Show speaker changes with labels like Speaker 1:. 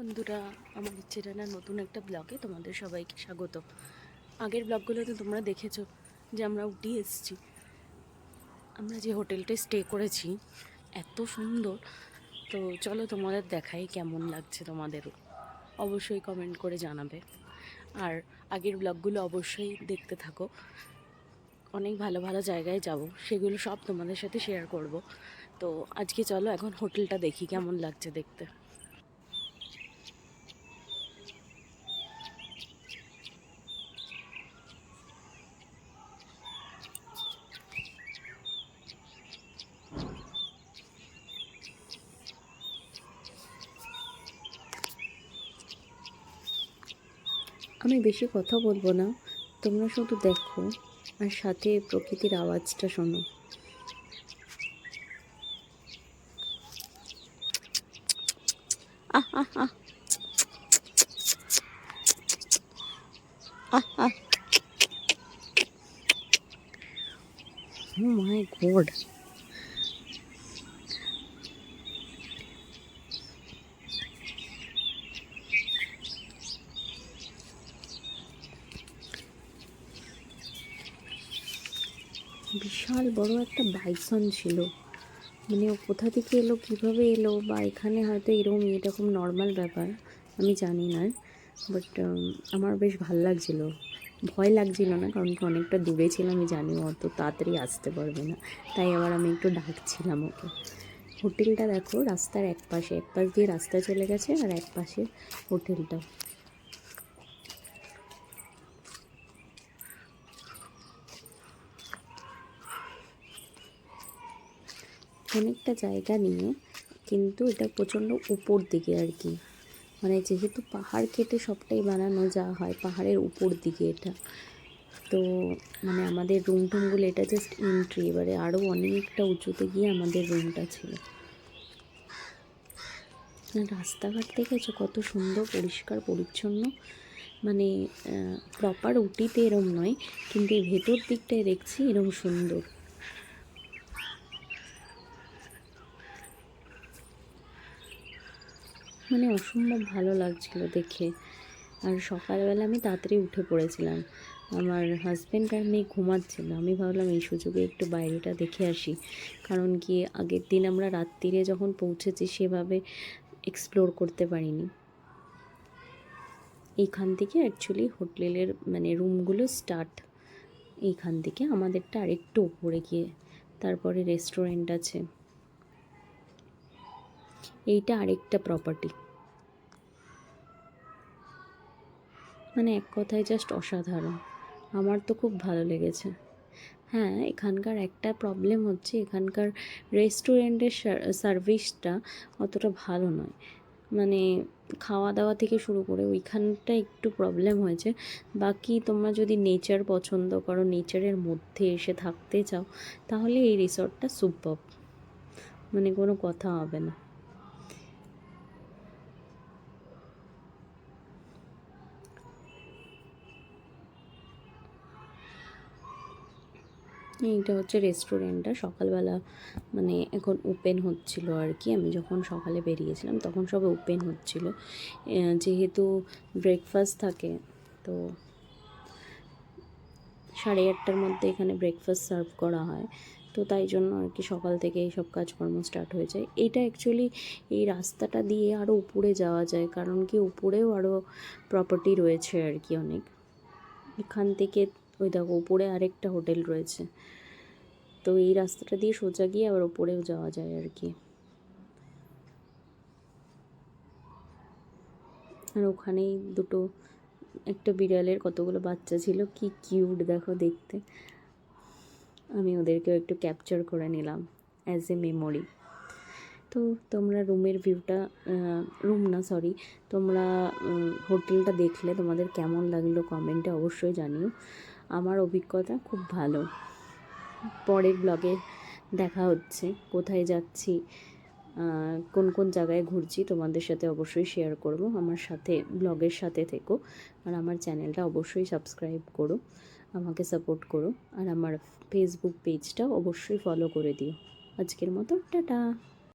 Speaker 1: বন্ধুরা, আমার ইচ্ছে জানার নতুন একটা ব্লগে তোমাদের সবাইকে স্বাগত। আগের ব্লগগুলোতে তোমরা দেখেছো যে আমরা উটি এসেছি। আমরা যে হোটেলটায় স্টে করেছি এত সুন্দর, তো চলো তোমাদের দেখাই কেমন লাগছে তোমাদেরও। অবশ্যই কমেন্ট করে জানাবে, আর আগের ব্লগগুলো অবশ্যই দেখতে থাকো। অনেক ভালো ভালো জায়গায় যাব, সেগুলো সব তোমাদের সাথে শেয়ার করব। তো আজকে চলো এখন হোটেলটা দেখি কেমন লাগছে দেখতে। আমি বেশি কথা বলবো না, তোমরা শুধু দেখো আর সাথে প্রকৃতির আওয়াজটা শোনো। আহ আহ আহ আহ আহ ও মাই গড, বিশাল বড় একটা বাইসন ছিল। মানে ও কোথা থেকে এলো, কিভাবে এলো, বা এখানে হয়তো এরকম নর্মাল ব্যাপার, আমি জানি না। বাট আমার বেশ ভাল লাগছিল, ভয় লাগছিল না, কারণ কি অনেকটা দূরে ছিল, আমি জানি অত তাড়াতাড়ি আসতে পারবে না, তাই আবার আমি একটু ডাকছিলাম ওকে। হোটেলটা দেখো, রাস্তার এক পাশ দিয়ে রাস্তা চলে গেছে, আর এক পাশে হোটেলটা। অনেকটা জায়গা নিয়ে, কিন্তু এটা প্রচণ্ড উপর দিকে আর কি। মানে যেহেতু পাহাড় কেটে সবটাই বানানো যা হয়, পাহাড়ের উপর দিকে এটা। তো মানে আমাদের রুমগুলো এটা জাস্ট এন্ট্রি, এবারে আরও অনেকটা উঁচুতে গিয়ে আমাদের রুমটা ছিল। রাস্তাঘাট দেখেছো কত সুন্দর, পরিষ্কার পরিচ্ছন্ন। মানে প্রপার উটিতে এরম নয়, কিন্তু এই ভেতর দিকটায় দেখছি এরম সুন্দর। মানে অসম্ভব ভালো লাগছিল দেখে। আর সকালবেলা আমি তাড়াতাড়ি উঠে পড়েছিলাম, আমার হাজব্যান্ড আর মেয়ে ঘুমাচ্ছিল। আমি ভাবলাম এই সুযোগে একটু বাইরেটা দেখে আসি, কারণ কি আগের দিন আমরা রাত্রিরে যখন পৌঁছেছি সেভাবে এক্সপ্লোর করতে পারিনি। এইখান থেকে অ্যাকচুয়ালি হোটেলের মানে রুমগুলো স্টার্ট, এইখান থেকে আমাদেরটা আরেকটু উপরে গিয়ে, তারপরে রেস্টুরেন্ট আছে। এইটা আরেকটা প্রপার্টি, মানে এক কথায় জাস্ট অসাধারণ। আমার তো খুব ভালো লেগেছে। হ্যাঁ, এখানকার একটা প্রবলেম হচ্ছে, এখানকার রেস্টুরেন্টের সার্ভিসটা অতটা ভালো নয়। মানে খাওয়া দাওয়া থেকে শুরু করে ওইখানটা একটু প্রবলেম হয়েছে। বাকি তোমরা যদি নেচার পছন্দ করো, নেচারের মধ্যে এসে থাকতে চাও, তাহলে এই রিসর্টটা সুপারব, মানে কোনো কথা হবে না। এইটা হচ্ছে রেস্টুরেন্টটা। সকালবেলা মানে এখন ওপেন হচ্ছিল আর কি, আমি যখন সকালে বেরিয়েছিলাম তখন সবে ওপেন হচ্ছিল। যেহেতু ব্রেকফাস্ট থাকে, তো 8:30টার মধ্যে এখানে ব্রেকফাস্ট সার্ভ করা হয়, তো তাই জন্য আর কি সকাল থেকে এই সব কাজকর্ম স্টার্ট হয়ে যায়। এইটা অ্যাকচুয়ালি এই রাস্তাটা দিয়ে আরও উপরে যাওয়া যায়, কারণ কি উপরেও আরও প্রপার্টি রয়েছে আর কি অনেক। এখান থেকে ওই দেখো উপরে আরেকটা হোটেল রয়েছে, তো এই রাস্তাটা দিয়ে সোজা গিয়ে আবার ওপরেও যাওয়া যায় আর কি। আর ওখানেই দুটো, একটা বিড়ালের কতগুলো বাচ্চা ছিল, কি কিউট দেখো দেখতে। আমি ওদেরকেও একটু ক্যাপচার করে নিলাম অ্যাজ এ মেমোরি। তো তোমরা রুমের ভিউটা, রুম না সরি, তোমরা হোটেলটা দেখলে তোমাদের কেমন লাগলো কমেন্টে অবশ্যই জানিও। আমার অভিজ্ঞতা খুব ভালো। পরের ব্লগে দেখা হচ্ছে, কোথায় যাচ্ছি, কোন কোন জায়গায় ঘুরছি তোমাদের সাথে অবশ্যই শেয়ার করব। আমার সাথে ব্লগের সাথে থেকো, আর আমার চ্যানেলটা অবশ্যই সাবস্ক্রাইব করো, আমাকে সাপোর্ট করো, আর আমার ফেসবুক পেজটাও অবশ্যই ফলো করে দিও। আজকের মতো টাটা।